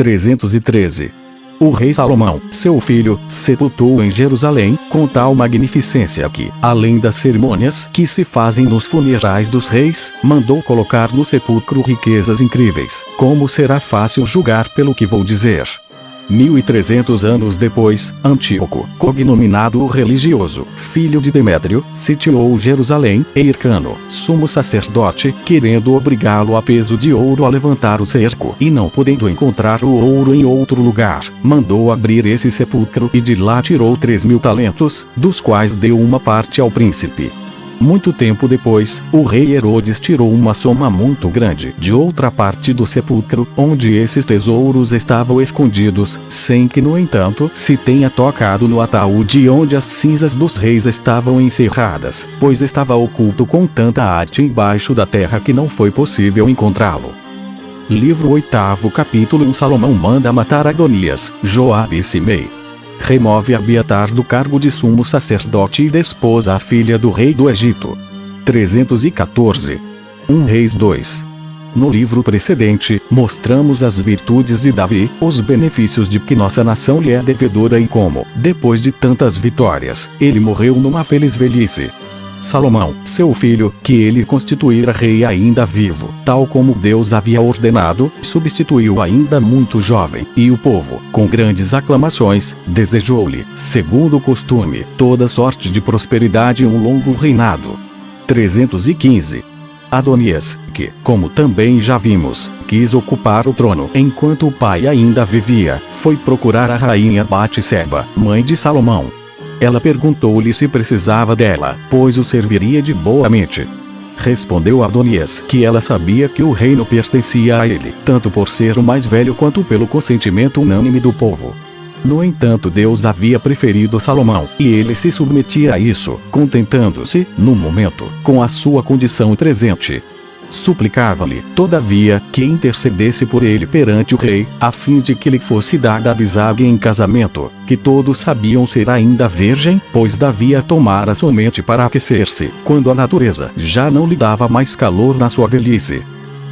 313. O rei Salomão, seu filho, sepultou em Jerusalém, com tal magnificência que, além das cerimônias que se fazem nos funerais dos reis, mandou colocar no sepulcro riquezas incríveis, como será fácil julgar pelo que vou dizer. 1300 anos depois, Antíoco, cognominado o religioso, filho de Demétrio, sitiou Jerusalém, e Hircano, sumo sacerdote, querendo obrigá-lo a peso de ouro a levantar o cerco, e não podendo encontrar o ouro em outro lugar, mandou abrir esse sepulcro e de lá tirou 3.000 talentos, dos quais deu uma parte ao príncipe. Muito tempo depois, o rei Herodes tirou uma soma muito grande de outra parte do sepulcro, onde esses tesouros estavam escondidos, sem que no entanto se tenha tocado no ataúde onde as cinzas dos reis estavam encerradas, pois estava oculto com tanta arte embaixo da terra que não foi possível encontrá-lo. Livro 8º, capítulo 1. Salomão manda matar Adonias, Joabe e Simei. Remove Abiatar do cargo de sumo sacerdote e desposa a filha do rei do Egito. 314. 1 Reis 2. No livro precedente, mostramos as virtudes de Davi, os benefícios de que nossa nação lhe é devedora e como, depois de tantas vitórias, ele morreu numa feliz velhice. Salomão, seu filho, que ele constituíra rei ainda vivo, tal como Deus havia ordenado, substituiu ainda muito jovem, e o povo, com grandes aclamações, desejou-lhe, segundo o costume, toda sorte de prosperidade e um longo reinado. 315. Adonias, que, como também já vimos, quis ocupar o trono enquanto o pai ainda vivia, foi procurar a rainha Batseba, mãe de Salomão. Ela perguntou-lhe se precisava dela, pois o serviria de boamente. Respondeu Adonias que ela sabia que o reino pertencia a ele, tanto por ser o mais velho quanto pelo consentimento unânime do povo. No entanto, Deus havia preferido Salomão, e ele se submetia a isso, contentando-se, no momento, com a sua condição presente. Suplicava-lhe, todavia, que intercedesse por ele perante o rei, a fim de que lhe fosse dada Abisague em casamento, que todos sabiam ser ainda virgem, pois Davi a tomara somente para aquecer-se, quando a natureza já não lhe dava mais calor na sua velhice.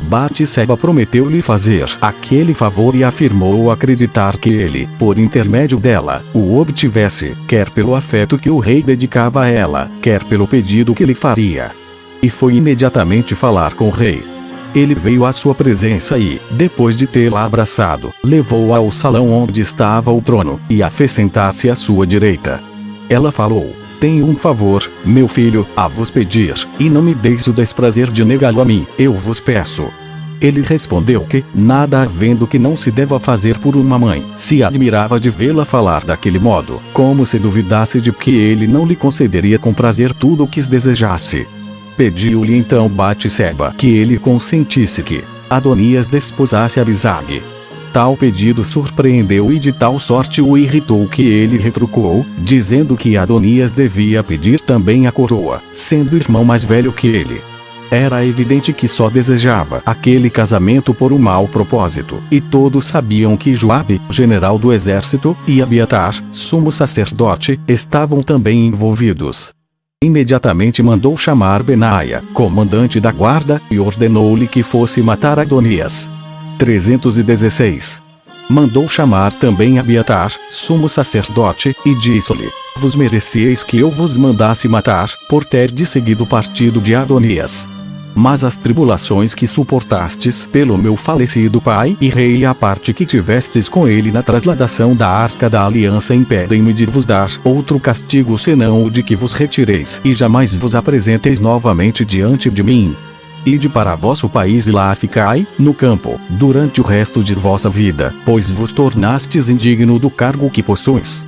Batseba prometeu-lhe fazer aquele favor e afirmou acreditar que ele, por intermédio dela, o obtivesse, quer pelo afeto que o rei dedicava a ela, quer pelo pedido que lhe faria. E foi imediatamente falar com o rei. Ele veio à sua presença e, depois de tê-la abraçado, levou-a ao salão onde estava o trono, e a fez sentar-se à sua direita. Ela falou: tenho um favor, meu filho, a vos pedir, e não me deis o desprazer de negá-lo a mim, eu vos peço. Ele respondeu que, nada havendo que não se deva fazer por uma mãe, se admirava de vê-la falar daquele modo, como se duvidasse de que ele não lhe concederia com prazer tudo o que desejasse. Pediu-lhe então Batseba que ele consentisse que Adonias desposasse Abisague. Tal pedido surpreendeu e de tal sorte o irritou que ele retrucou, dizendo que Adonias devia pedir também a coroa, sendo irmão mais velho que ele. Era evidente que só desejava aquele casamento por um mau propósito, e todos sabiam que Joabe, general do exército, e Abiatar, sumo sacerdote, estavam também envolvidos. Imediatamente mandou chamar Benaia, comandante da guarda, e ordenou-lhe que fosse matar Adonias. 316. Mandou chamar também Abiatar, sumo sacerdote, e disse-lhe: vos merecieis que eu vos mandasse matar, por terdes seguido o partido de Adonias. Mas as tribulações que suportastes pelo meu falecido pai e rei e a parte que tivestes com ele na trasladação da arca da aliança impedem-me de vos dar outro castigo senão o de que vos retireis e jamais vos apresenteis novamente diante de mim. Ide para vosso país e lá ficai, no campo, durante o resto de vossa vida, pois vos tornastes indigno do cargo que possuis.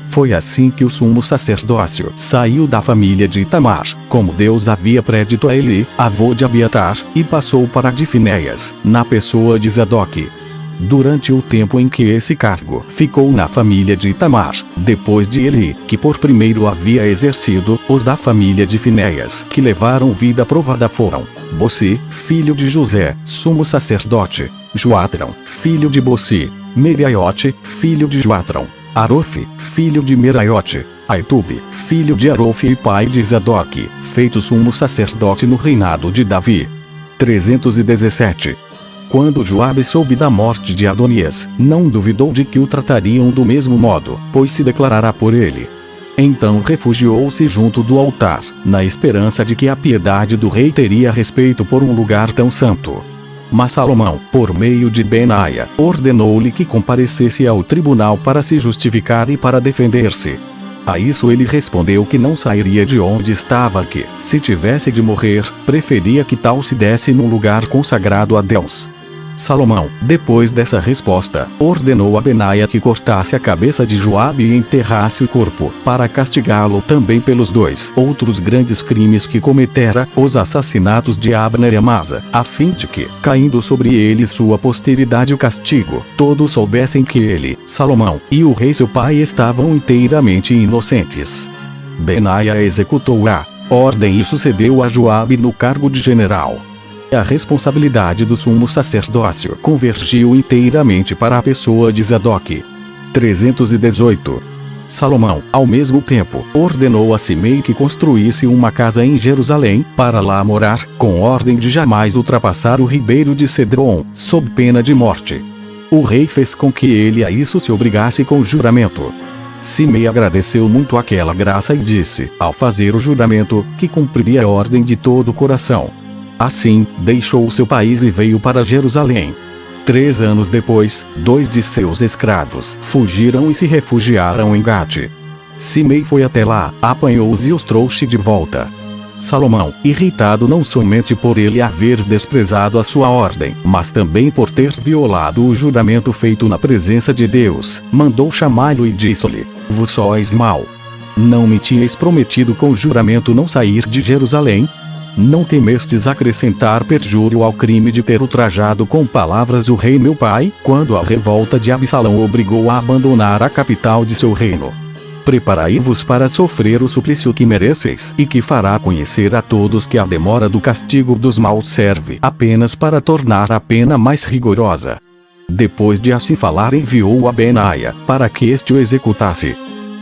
Foi assim que o sumo sacerdócio saiu da família de Itamar, como Deus havia predito a Eli, avô de Abiatar, e passou para de Finéias, na pessoa de Zadoque. Durante o tempo em que esse cargo ficou na família de Itamar, depois de Eli, que por primeiro havia exercido, os da família de Finéias, que levaram vida provada foram Bossi, filho de José, sumo sacerdote; Joatrão, filho de Bossi; Meraiote, filho de Joatrão; Arofe, filho de Meraiote; Aitube, filho de Arofe e pai de Zadoque, feito sumo sacerdote no reinado de Davi. 317. Quando Joabe soube da morte de Adonias, não duvidou de que o tratariam do mesmo modo, pois se declarara por ele. Então refugiou-se junto do altar, na esperança de que a piedade do rei teria respeito por um lugar tão santo. Mas Salomão, por meio de Benaia, ordenou-lhe que comparecesse ao tribunal para se justificar e para defender-se. A isso ele respondeu que não sairia de onde estava, que, se tivesse de morrer, preferia que tal se desse num lugar consagrado a Deus. Salomão, depois dessa resposta, ordenou a Benaia que cortasse a cabeça de Joabe e enterrasse o corpo, para castigá-lo também pelos dois outros grandes crimes que cometera, os assassinatos de Abner e Amasa, a fim de que, caindo sobre ele sua posteridade o castigo, todos soubessem que ele, Salomão, e o rei seu pai estavam inteiramente inocentes. Benaia executou a ordem e sucedeu a Joabe no cargo de general. A responsabilidade do sumo sacerdócio convergiu inteiramente para a pessoa de Zadok. 318. Salomão, ao mesmo tempo, ordenou a Simei que construísse uma casa em Jerusalém, para lá morar, com ordem de jamais ultrapassar o ribeiro de Cedron, sob pena de morte. O rei fez com que ele a isso se obrigasse com juramento. Simei agradeceu muito aquela graça e disse, ao fazer o juramento, que cumpriria a ordem de todo o coração. Assim, deixou seu país e veio para Jerusalém. 3 anos depois, 2 de seus escravos fugiram e se refugiaram em Gate. Simei foi até lá, apanhou-os e os trouxe de volta. Salomão, irritado não somente por ele haver desprezado a sua ordem, mas também por ter violado o juramento feito na presença de Deus, mandou chamá-lo e disse-lhe: Vos sois mau. Não me tinhais prometido com juramento não sair de Jerusalém? Não temestes acrescentar perjúrio ao crime de ter ultrajado com palavras o rei meu pai, quando a revolta de Absalão o obrigou a abandonar a capital de seu reino? Preparai-vos para sofrer o suplício que mereceis, e que fará conhecer a todos que a demora do castigo dos maus serve apenas para tornar a pena mais rigorosa. Depois de assim falar, enviou a Benaia, para que este o executasse.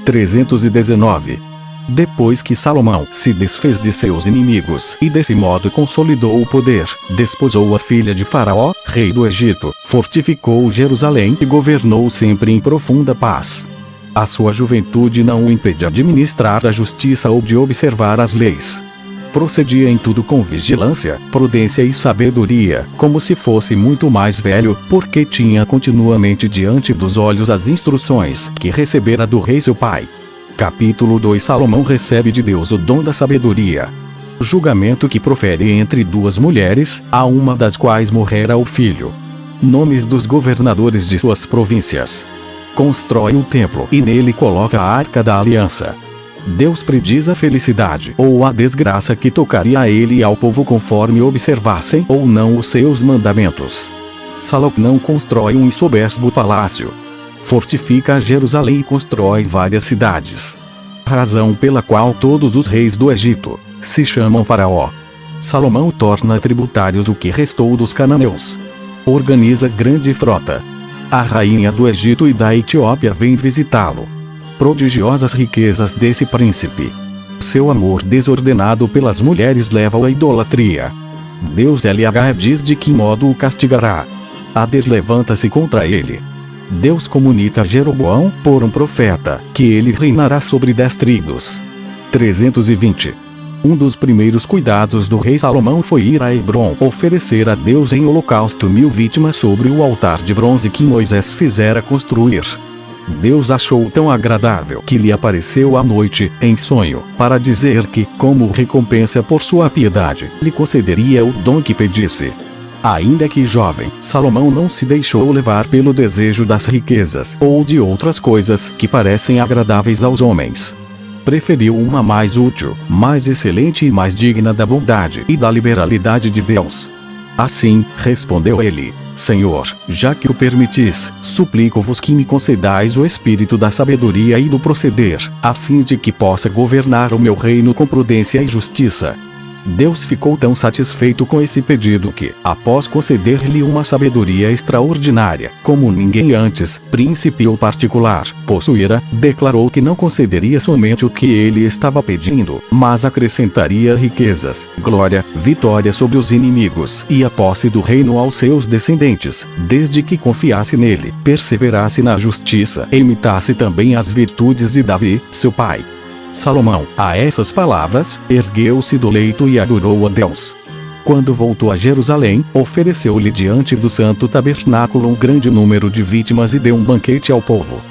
319. Depois que Salomão se desfez de seus inimigos e desse modo consolidou o poder, desposou a filha de Faraó, rei do Egito, fortificou Jerusalém e governou sempre em profunda paz. A sua juventude não o impede de administrar a justiça ou de observar as leis. Procedia em tudo com vigilância, prudência e sabedoria, como se fosse muito mais velho, porque tinha continuamente diante dos olhos as instruções que recebera do rei seu pai. Capítulo 2. Salomão recebe de Deus o dom da sabedoria. O julgamento que profere entre 2 mulheres, a uma das quais morrera o filho. Nomes dos governadores de suas províncias. Constrói o templo e nele coloca a arca da aliança. Deus prediz a felicidade ou a desgraça que tocaria a ele e ao povo conforme observassem ou não os seus mandamentos. Salomão constrói um soberbo palácio. Fortifica Jerusalém e constrói várias cidades. Razão pela qual todos os reis do Egito se chamam Faraó. Salomão torna tributários o que restou dos cananeus. Organiza grande frota. A rainha do Egito e da Etiópia vem visitá-lo. Prodigiosas riquezas desse príncipe. Seu amor desordenado pelas mulheres leva-o à idolatria. Deus LH diz de que modo o castigará. Ader levanta-se contra ele. Deus comunica a Jeroboão, por um profeta, que ele reinará sobre 10 tribos. 320. Um dos primeiros cuidados do rei Salomão foi ir a Hebrom oferecer a Deus em holocausto 1000 vítimas sobre o altar de bronze que Moisés fizera construir. Deus achou tão agradável que lhe apareceu à noite, em sonho, para dizer que, como recompensa por sua piedade, lhe concederia o dom que pedisse. Ainda que jovem, Salomão não se deixou levar pelo desejo das riquezas ou de outras coisas que parecem agradáveis aos homens. Preferiu uma mais útil, mais excelente e mais digna da bondade e da liberalidade de Deus. Assim, respondeu ele: Senhor, já que o permitis, suplico-vos que me concedais o espírito da sabedoria e do proceder, a fim de que possa governar o meu reino com prudência e justiça. Deus ficou tão satisfeito com esse pedido que, após conceder-lhe uma sabedoria extraordinária, como ninguém antes, príncipe ou particular, possuíra, declarou que não concederia somente o que ele estava pedindo, mas acrescentaria riquezas, glória, vitória sobre os inimigos e a posse do reino aos seus descendentes, desde que confiasse nele, perseverasse na justiça e imitasse também as virtudes de Davi, seu pai. Salomão, a essas palavras, ergueu-se do leito e adorou a Deus. Quando voltou a Jerusalém, ofereceu-lhe diante do santo tabernáculo um grande número de vítimas e deu um banquete ao povo.